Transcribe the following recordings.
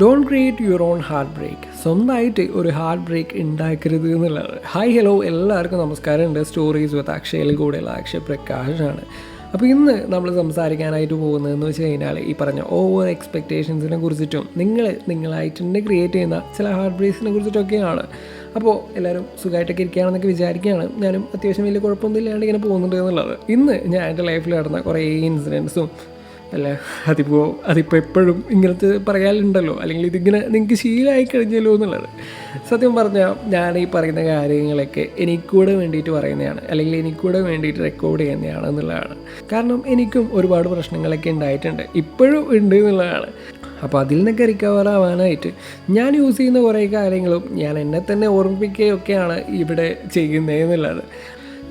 Don't create your own heart break. സ്വന്തമായിട്ട് ഒരു heart break ഉണ്ടാക്കരുത് എന്നുള്ളത്. ഹായ് ഹലോ, എല്ലാവർക്കും നമസ്കാരം. ഉണ്ട് സ്റ്റോറീസ് വിത്ത് അക്ഷയിൽ കൂടെയുള്ള അക്ഷയ് പ്രകാശാണ്. അപ്പോൾ ഇന്ന് നമ്മൾ സംസാരിക്കാനായിട്ട് പോകുന്നതെന്ന് വെച്ച് കഴിഞ്ഞാൽ ഈ പറഞ്ഞ ഓവർ എക്സ്പെക്റ്റേഷൻസിനെ കുറിച്ചിട്ടും നിങ്ങളായിട്ട് തന്നെ ക്രിയേറ്റ് ചെയ്യുന്ന ചില ഹാർട്ട് ബ്രേക്സിനെ കുറിച്ചിട്ടൊക്കെയാണ്. അപ്പോൾ എല്ലാവരും സുഖമായിട്ടൊക്കെ ഇരിക്കുകയാണെന്നൊക്കെ വിചാരിക്കുകയാണ്. ഞാനും അത്യാവശ്യം വലിയ കുഴപ്പമൊന്നും ഇല്ലാണ്ട് ഇങ്ങനെ പോകുന്നുണ്ട് എന്നുള്ളത്. ഇന്ന് ഞാൻ എൻ്റെ ലൈഫിൽ നടന്ന കുറേ ഇൻസിഡൻസും അല്ലേ, അതിപ്പോൾ എപ്പോഴും ഇങ്ങനത്തെ പറയാനുണ്ടല്ലോ, അല്ലെങ്കിൽ ഇതിങ്ങനെ നിങ്ങൾക്ക് ശീലമായി കഴിഞ്ഞല്ലോ എന്നുള്ളത്. സത്യം പറഞ്ഞാൽ ഞാൻ ഈ പറയുന്ന കാര്യങ്ങളൊക്കെ എനിക്കൂടെ വേണ്ടിയിട്ട് പറയുന്നതാണ്, അല്ലെങ്കിൽ എനിക്കൂടെ വേണ്ടിയിട്ട് റെക്കോർഡ് ചെയ്യുന്നതാണ് എന്നുള്ളതാണ്. കാരണം എനിക്കും ഒരുപാട് പ്രശ്നങ്ങളൊക്കെ ഉണ്ടായിട്ടുണ്ട്, ഇപ്പോഴും ഉണ്ട് എന്നുള്ളതാണ്. അപ്പോൾ അതിൽ നിന്നൊക്കെ റിക്കവർ ആവാനായിട്ട് ഞാൻ യൂസ് ചെയ്യുന്ന കുറേ കാര്യങ്ങളും ഞാൻ എന്നെ തന്നെ ഓർമ്മിപ്പിക്കുകയൊക്കെയാണ് ഇവിടെ ചെയ്യുന്നത് എന്നുള്ളത്.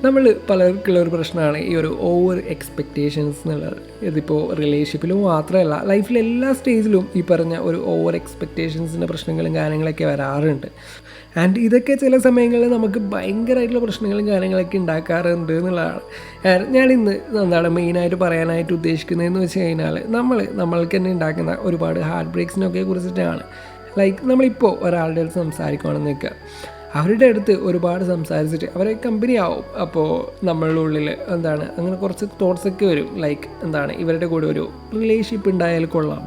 നമ്മൾ പലർക്കുള്ള ഒരു പ്രശ്നമാണ് ഈ ഒരു ഓവർ എക്സ്പെക്റ്റേഷൻസ് എന്നുള്ളത്. ഇതിപ്പോൾ റിലേഷൻഷിപ്പിലും മാത്രമല്ല, ലൈഫിലെ എല്ലാ സ്റ്റേജിലും ഈ പറഞ്ഞ ഒരു ഓവർ എക്സ്പെക്റ്റേഷൻസിൻ്റെ പ്രശ്നങ്ങളും കാര്യങ്ങളൊക്കെ വരാറുണ്ട്. ആൻഡ് ഇതൊക്കെ ചില സമയങ്ങളിൽ നമുക്ക് ഭയങ്കരമായിട്ടുള്ള പ്രശ്നങ്ങളും കാര്യങ്ങളൊക്കെ ഉണ്ടാക്കാറുണ്ട് എന്നുള്ളതാണ്. ഞാനിന്ന് മെയിനായിട്ട് പറയാനായിട്ട് ഉദ്ദേശിക്കുന്നതെന്ന് വെച്ച് കഴിഞ്ഞാൽ നമ്മൾക്ക് തന്നെ ഉണ്ടാക്കുന്ന ഒരുപാട് ഹാർട്ട് ബ്രേക്സിനൊക്കെ കുറിച്ചിട്ടാണ്. ലൈക്ക് നമ്മളിപ്പോൾ ഒരാളുടെ അടുത്ത് സംസാരിക്കുകയാണെന്ന് വെക്കുക, അവരുടെ അടുത്ത് ഒരുപാട് സംസാരിച്ചിട്ട് അവരെ കമ്പനി ആവും. അപ്പോൾ നമ്മളുടെ ഉള്ളിൽ അങ്ങനെ കുറച്ച് തോട്ട്സൊക്കെ വരും. ലൈക്ക് ഇവരുടെ കൂടെ ഒരു റിലേഷൻഷിപ്പ് ഉണ്ടായാൽ കൊള്ളാം,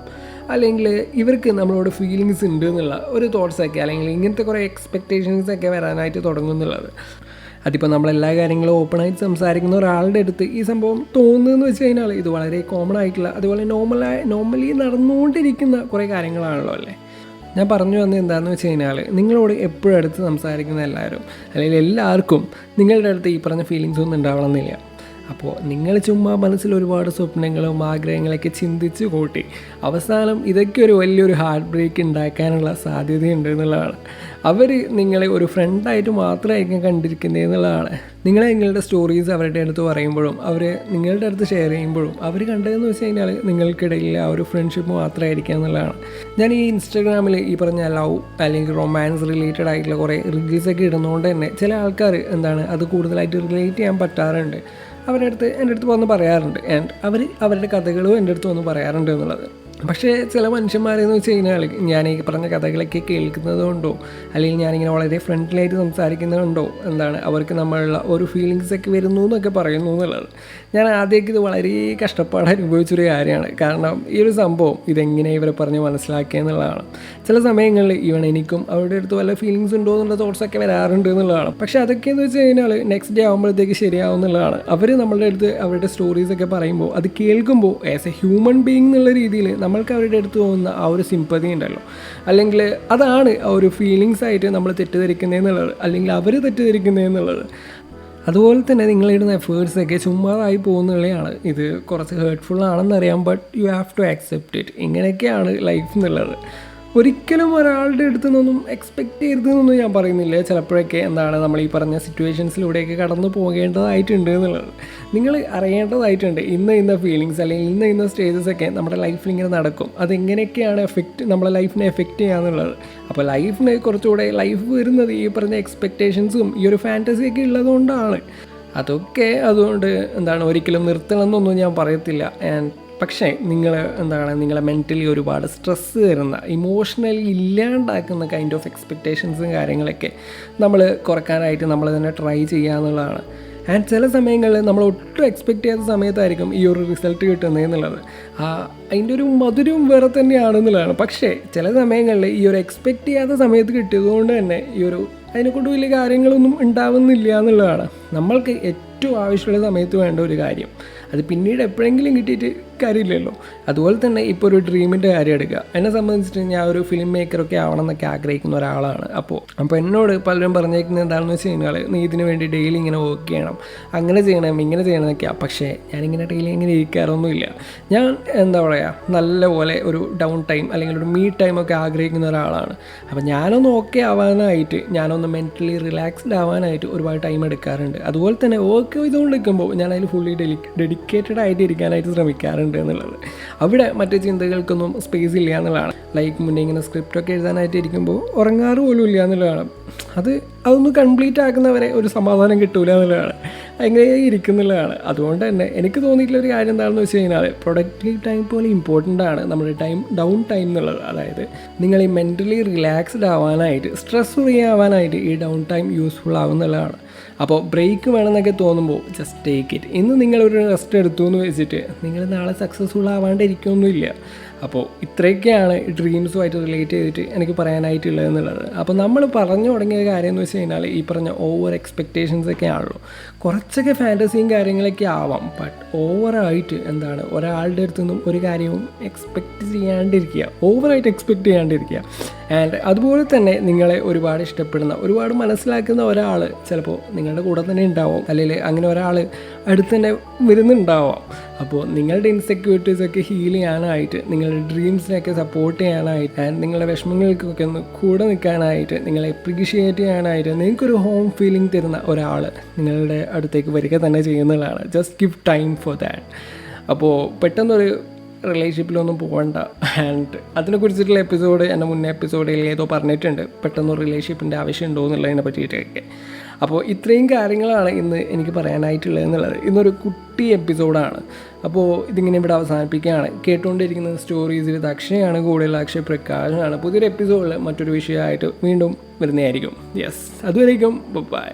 അല്ലെങ്കിൽ ഇവർക്ക് നമ്മളോട് ഫീലിങ്സ് ഉണ്ട് എന്നുള്ള ഒരു തോട്ട്സൊക്കെ, അല്ലെങ്കിൽ ഇങ്ങനത്തെ കുറേ എക്സ്പെക്റ്റേഷൻസൊക്കെ വരാനായിട്ട് തുടങ്ങുന്നുള്ളത്. അതിപ്പോൾ നമ്മളെല്ലാ കാര്യങ്ങളും ഓപ്പണായിട്ട് സംസാരിക്കുന്ന ഒരാളുടെ അടുത്ത് ഈ സംഭവം തോന്നുന്നതെന്ന് വെച്ച് കഴിഞ്ഞാൽ ഇത് വളരെ കോമൺ ആയിട്ടുള്ള, അതുപോലെ നോർമലി നടന്നുകൊണ്ടിരിക്കുന്ന കുറേ കാര്യങ്ങളാണല്ലോ അല്ലേ. ഞാൻ പറഞ്ഞു വന്നത് എന്താണെന്ന് വെച്ച് കഴിഞ്ഞാൽ, നിങ്ങളോട് എപ്പോഴും അടുത്ത് സംസാരിക്കുന്ന അല്ലെങ്കിൽ എല്ലാവർക്കും നിങ്ങളുടെ അടുത്ത് ഈ പറഞ്ഞ ഫീലിങ്സ് ഒന്നും ഉണ്ടാവണമെന്നില്ല. അപ്പോൾ നിങ്ങൾ ചുമ്മാ മനസ്സിൽ ഒരുപാട് സ്വപ്നങ്ങളും ആഗ്രഹങ്ങളൊക്കെ ചിന്തിച്ച് കൂട്ടി അവസാനം ഇതൊക്കെ ഒരു വലിയൊരു ഹാർട്ട് ബ്രേക്ക് ഉണ്ടാക്കാനുള്ള സാധ്യതയുണ്ട് എന്നുള്ളതാണ്. അവർ നിങ്ങളെ ഒരു ഫ്രണ്ടായിട്ട് മാത്രമായിരിക്കും കണ്ടിരിക്കുന്നത് എന്നുള്ളതാണ്. നിങ്ങളുടെ സ്റ്റോറീസ് അവരുടെ അടുത്ത് പറയുമ്പോഴും നിങ്ങളുടെ അടുത്ത് ഷെയർ ചെയ്യുമ്പോഴും അവർ കണ്ടതെന്ന് വെച്ച് കഴിഞ്ഞാൽ നിങ്ങൾക്കിടയിൽ ആ ഒരു ഫ്രണ്ട്ഷിപ്പ് മാത്രമായിരിക്കുക എന്നുള്ളതാണ്. ഞാൻ ഈ ഇൻസ്റ്റാഗ്രാമിൽ ഈ പറഞ്ഞ ലവ് അല്ലെങ്കിൽ റൊമാൻസ് റിലേറ്റഡ് ആയിട്ടുള്ള കുറേ റീൽസൊക്കെ ഇടുന്നതുകൊണ്ട് തന്നെ ചില ആൾക്കാർ അത് കൂടുതലായിട്ട് റിലേറ്റ് ചെയ്യാൻ പറ്റാറുണ്ട്. എൻ്റെ അടുത്ത് വന്ന് പറയാറുണ്ട്. ആൻഡ് അവരുടെ കഥകളും എൻ്റെ അടുത്ത് വന്ന് പറയാറുണ്ട് എന്നുള്ളത്. പക്ഷേ ചില മനുഷ്യന്മാരെന്ന് വെച്ച് കഴിഞ്ഞാൽ ഞാൻ ഈ പറഞ്ഞ കഥകളൊക്കെ കേൾക്കുന്നത് കൊണ്ടോ, അല്ലെങ്കിൽ ഞാനിങ്ങനെ വളരെ ഫ്രണ്ട്ലിയായിട്ട് സംസാരിക്കുന്നത് അവർക്ക് നമ്മളുള്ള ഒരു ഫീലിങ്സൊക്കെ വരുന്നു എന്നൊക്കെ പറയുന്നു എന്നുള്ളത്. ഞാൻ ആദ്യമൊക്കെ ഇത് വളരെ കഷ്ടപ്പാട് അനുഭവിച്ചൊരു കാര്യമാണ്. കാരണം ഈ ഒരു സംഭവം ഇതെങ്ങനെ ഇവരെ പറഞ്ഞ് മനസ്സിലാക്കുക എന്നുള്ളതാണ്. ചില സമയങ്ങളിൽ എനിക്കും അവരുടെ അടുത്ത് വല്ല ഫീലിങ്സ് ഉണ്ടോ എന്നുള്ള തോട്ട്സൊക്കെ വരാറുണ്ട് എന്നുള്ളതാണ്. പക്ഷേ അതൊക്കെയെന്ന് വെച്ച് കഴിഞ്ഞാൽ നെക്സ്റ്റ് ഡേ ആകുമ്പോഴത്തേക്ക് ശരിയാവും എന്നുള്ളതാണ്. അവർ നമ്മളുടെ അടുത്ത് അവരുടെ സ്റ്റോറീസൊക്കെ പറയുമ്പോൾ അത് കേൾക്കുമ്പോൾ ആസ് എ ഹ്യൂമൻ ബീയിങ് എന്നുള്ള രീതിയിൽ നമ്മൾക്ക് അവരുടെ അടുത്ത് തോന്നുന്ന ആ ഒരു സിമ്പതി ഉണ്ടല്ലോ, അല്ലെങ്കിൽ അതാണ് ആ ഒരു ഫീലിങ്സ് ആയിട്ട് നമ്മൾ തെറ്റിദ്ധരിക്കുന്നതെന്നുള്ളത്, അല്ലെങ്കിൽ അവർ തെറ്റിദ്ധരിക്കുന്നതെന്നുള്ളത്. അതുപോലെ തന്നെ നിങ്ങളിടുന്ന എഫേർട്സൊക്കെ ചുമ്മാതായി പോകുന്നതാണ്. ഇത് കുറച്ച് ഹേർട്ട്ഫുൾ ആണെന്നറിയാം, but you have to accept it. ഇങ്ങനെയൊക്കെയാണ് ലൈഫ് എന്നുള്ളത്. ഒരിക്കലും ഒരാളുടെ അടുത്ത് നിന്നൊന്നും എക്സ്പെക്റ്റ് ചെയ്യരുതെന്നൊന്നും ഞാൻ പറയുന്നില്ല. ചിലപ്പോഴൊക്കെ നമ്മൾ ഈ പറഞ്ഞ സിറ്റുവേഷൻസിലൂടെയൊക്കെ കടന്നു പോകേണ്ടതായിട്ടുണ്ട് എന്നുള്ളത് നിങ്ങൾ അറിയേണ്ടതായിട്ടുണ്ട്. ഇന്ന ഫീലിങ്സ് അല്ലെങ്കിൽ ഇന്ന സ്റ്റേജസൊക്കെ നമ്മുടെ ലൈഫിൽ ഇങ്ങനെ നടക്കും. അതെങ്ങനെയൊക്കെയാണ് നമ്മളെ ലൈഫിനെ എഫക്റ്റ് ചെയ്യാന്നുള്ളത്. അപ്പോൾ ലൈഫിന് കുറച്ചുകൂടെ ലൈഫ് വരുന്നത് ഈ പറഞ്ഞ എക്സ്പെക്റ്റേഷൻസും ഈ ഒരു ഫാൻറ്റസിയൊക്കെ ഉള്ളതുകൊണ്ടാണ്. അതൊക്കെ അതുകൊണ്ട് ഒരിക്കലും നിർത്തണമെന്നൊന്നും ഞാൻ പറയത്തില്ല. പക്ഷേ നിങ്ങളെ മെൻ്റലി ഒരുപാട് സ്ട്രെസ്സ് തരുന്ന, ഇമോഷണലി ഇല്ലാണ്ടാക്കുന്ന കൈൻഡ് ഓഫ് എക്സ്പെക്റ്റേഷൻസും കാര്യങ്ങളൊക്കെ നമ്മൾ കുറയ്ക്കാനായിട്ട് നമ്മൾ തന്നെ ട്രൈ ചെയ്യുക എന്നുള്ളതാണ്. ആൻഡ് ചില സമയങ്ങളിൽ നമ്മൾ ഒട്ടും എക്സ്പെക്റ്റ് ചെയ്യാത്ത സമയത്തായിരിക്കും ഈ ഒരു റിസൾട്ട് കിട്ടുന്നതെന്നുള്ളത്. അതിൻ്റെ ഒരു മധുരവും വേറെ തന്നെയാണെന്നുള്ളതാണ്. പക്ഷേ ചില സമയങ്ങളിൽ ഈ ഒരു എക്സ്പെക്റ്റ് ചെയ്യാത്ത സമയത്ത് കിട്ടിയതുകൊണ്ട് തന്നെ അതിനെക്കൊണ്ട് വലിയ കാര്യങ്ങളൊന്നും ഉണ്ടാവുന്നില്ല എന്നുള്ളതാണ്. നമ്മൾക്ക് ഏറ്റവും ആവശ്യമുള്ള സമയത്ത് വേണ്ട ഒരു കാര്യം അത് പിന്നീട് എപ്പോഴെങ്കിലും കിട്ടിയിട്ട് കാര്യമില്ലല്ലോ. അതുപോലെ തന്നെ ഇപ്പോൾ ഒരു ഡ്രീമിൻ്റെ കാര്യം എടുക്കുക. എന്നെ സംബന്ധിച്ചിട്ട് ഞാൻ ഒരു ഫിലിം മേക്കറൊക്കെ ആവണം എന്നൊക്കെ ആഗ്രഹിക്കുന്ന ഒരാളാണ്. അപ്പോൾ എന്നോട് പലരും പറഞ്ഞേക്കുന്നത് എന്താണെന്ന് വെച്ച് കഴിഞ്ഞാൽ, നീ ഇതിന് വേണ്ടി ഡെയിലി ഇങ്ങനെ വർക്ക് ചെയ്യണം, അങ്ങനെ ചെയ്യണം, ഇങ്ങനെ ചെയ്യണം എന്നൊക്കെയാണ്. പക്ഷേ ഞാനിങ്ങനെ ഡെയിലി ഇങ്ങനെ ഇരിക്കാറൊന്നുമില്ല. ഞാൻ നല്ലപോലെ ഒരു ഡൗൺ ടൈം അല്ലെങ്കിൽ ഒരു മീ ടൈമൊക്കെ ആഗ്രഹിക്കുന്ന ഒരാളാണ്. അപ്പോൾ ഞാനൊന്ന് ഓക്കെ ആവാനായിട്ട്, ഞാനൊന്ന് മെൻ്റലി റിലാക്സ്ഡ് ആവാനായിട്ട് ഒരുപാട് ടൈം എടുക്കാറുണ്ട്. അതുപോലെ തന്നെ വർക്ക് ചെയ്തുകൊണ്ടിരിക്കുമ്പോൾ ഞാൻ അതിൽ ഫുള്ളി ഡെഡിക്കേറ്റഡ് ആയിട്ട് ഇരിക്കാനായിട്ട് ശ്രമിക്കാറുണ്ട് എന്നുള്ളത്. അവിടെ മറ്റു ചിന്തകൾക്കൊന്നും സ്പേസ് ഇല്ല എന്നുള്ളതാണ്. ലൈക്ക് മുന്നേ ഇങ്ങനെ സ്ക്രിപ്റ്റൊക്കെ എഴുതാനായിട്ട് ഇരിക്കുമ്പോൾ ഉറങ്ങാറ് പോലും ഇല്ല എന്നുള്ളതാണ്. അത് അതൊന്ന് കംപ്ലീറ്റ് ആക്കുന്നവരെ ഒരു സമാധാനം കിട്ടൂല എന്നുള്ളതാണ്, അങ്ങനെ ഇരിക്കുന്നുള്ളതാണ്. അതുകൊണ്ട് തന്നെ എനിക്ക് തോന്നിയിട്ടുള്ളൊരു കാര്യം എന്താണെന്ന് വെച്ച് കഴിഞ്ഞാൽ പ്രൊഡക്റ്റീവ് ടൈം പോലെ ഇമ്പോർട്ടൻ്റ് ആണ് നമ്മുടെ ഡൗൺ ടൈം എന്നുള്ളത്. അതായത് നിങ്ങൾ ഈ മെൻ്റലി റിലാക്സ്ഡ് ആവാനായിട്ട്, സ്ട്രെസ് ഫ്രീ ആവാനായിട്ട് ഈ ഡൗൺ ടൈം യൂസ്ഫുൾ ആവുന്നുള്ളതാണ്. അപ്പോൾ ബ്രേക്ക് വേണമെന്നൊക്കെ തോന്നുമ്പോൾ ജസ്റ്റ് ടേക്ക് ഇറ്റ്. ഇന്ന് നിങ്ങളൊരു റെസ്റ്റ് എടുത്തു എന്ന് വെച്ചിട്ട് നിങ്ങൾ നാളെ സക്സസ്ഫുൾ ആവാണ്ടിരിക്കുകയൊന്നുമില്ല. അപ്പോൾ ഇത്രയൊക്കെയാണ് ഡ്രീംസുമായിട്ട് റിലേറ്റ് ചെയ്തിട്ട് എനിക്ക് പറയാനായിട്ടുള്ളത് എന്നുള്ളത്. അപ്പോൾ നമ്മൾ പറഞ്ഞു തുടങ്ങിയ കാര്യം എന്ന് വെച്ച് കഴിഞ്ഞാൽ ഈ പറഞ്ഞ ഓവർ എക്സ്പെക്റ്റേഷൻസ് ഒക്കെ ആണല്ലോ. കുറച്ചൊക്കെ ഫാൻറ്റസിയും കാര്യങ്ങളൊക്കെ ആവാം, ബട്ട് ഓവറായിട്ട് എന്താണ് ഒരാളുടെ അടുത്തു നിന്നും ഒരു കാര്യവും എക്സ്പെക്റ്റ് ചെയ്യാണ്ടിരിക്കുക, ഓവറായിട്ട് എക്സ്പെക്റ്റ് ചെയ്യാണ്ടിരിക്കുക. ആൻഡ് അതുപോലെ തന്നെ നിങ്ങളെ ഒരുപാട് ഇഷ്ടപ്പെടുന്ന, ഒരുപാട് മനസ്സിലാക്കുന്ന ഒരാൾ ചിലപ്പോൾ നിങ്ങളുടെ കൂടെ തന്നെ ഉണ്ടാവും, അല്ലെങ്കിൽ അങ്ങനെ ഒരാൾ അടുത്ത് തന്നെ വരുന്നുണ്ടാവാം. അപ്പോൾ നിങ്ങളുടെ ഇൻസെക്യൂരിറ്റീസൊക്കെ ഹീൽ ചെയ്യാനായിട്ട്, നിങ്ങളുടെ ഡ്രീംസിനെയൊക്കെ സപ്പോർട്ട് ചെയ്യാനായിട്ട്, ആൻഡ് നിങ്ങളുടെ വിഷമങ്ങൾക്കൊക്കെ ഒന്ന് കൂടെ നിൽക്കാനായിട്ട്, നിങ്ങളെ അപ്രീഷിയേറ്റ് ചെയ്യാനായിട്ട് നിങ്ങൾക്കൊരു ഹോം ഫീലിംഗ് തരുന്ന ഒരാൾ നിങ്ങളുടെ അടുത്തേക്ക് വരിക തന്നെ ചെയ്യുന്നതാണ്. Just give time for that. അപ്പോൾ പെട്ടെന്നൊരു റിലേഷൻഷിപ്പിലൊന്നും പോകണ്ട. ആൻഡ് അതിനെക്കുറിച്ചിട്ടുള്ള എപ്പിസോഡ് എൻ്റെ മുന്നേ എപ്പിസോഡിൽ ഏതോ പറഞ്ഞിട്ടുണ്ട്, പെട്ടെന്നൊരു റിലേഷൻഷിപ്പിൻ്റെ ആവശ്യമുണ്ടോ എന്നുള്ളതിനെ പറ്റിയിട്ടൊക്കെ. അപ്പോൾ ഇത്രയും കാര്യങ്ങളാണ് ഇന്ന് എനിക്ക് പറയാനായിട്ടുള്ളത് എന്നുള്ളത്. ഇന്നൊരു കുട്ടി എപ്പിസോഡാണ്. അപ്പോൾ ഇതിങ്ങനെ ഇവിടെ അവസാനിപ്പിക്കുകയാണ്. കേട്ടുകൊണ്ടിരിക്കുന്നത് സ്റ്റോറീസ് വിത്ത് അക്ഷയാണ്, കൂടെയുള്ള അക്ഷയ് പ്രകാശാണ്. പുതിയൊരു എപ്പിസോഡിൽ മറ്റൊരു വിഷയമായിട്ട് വീണ്ടും വരുന്നതായിരിക്കും. യെസ്, അതുവരേക്കും ബൈ.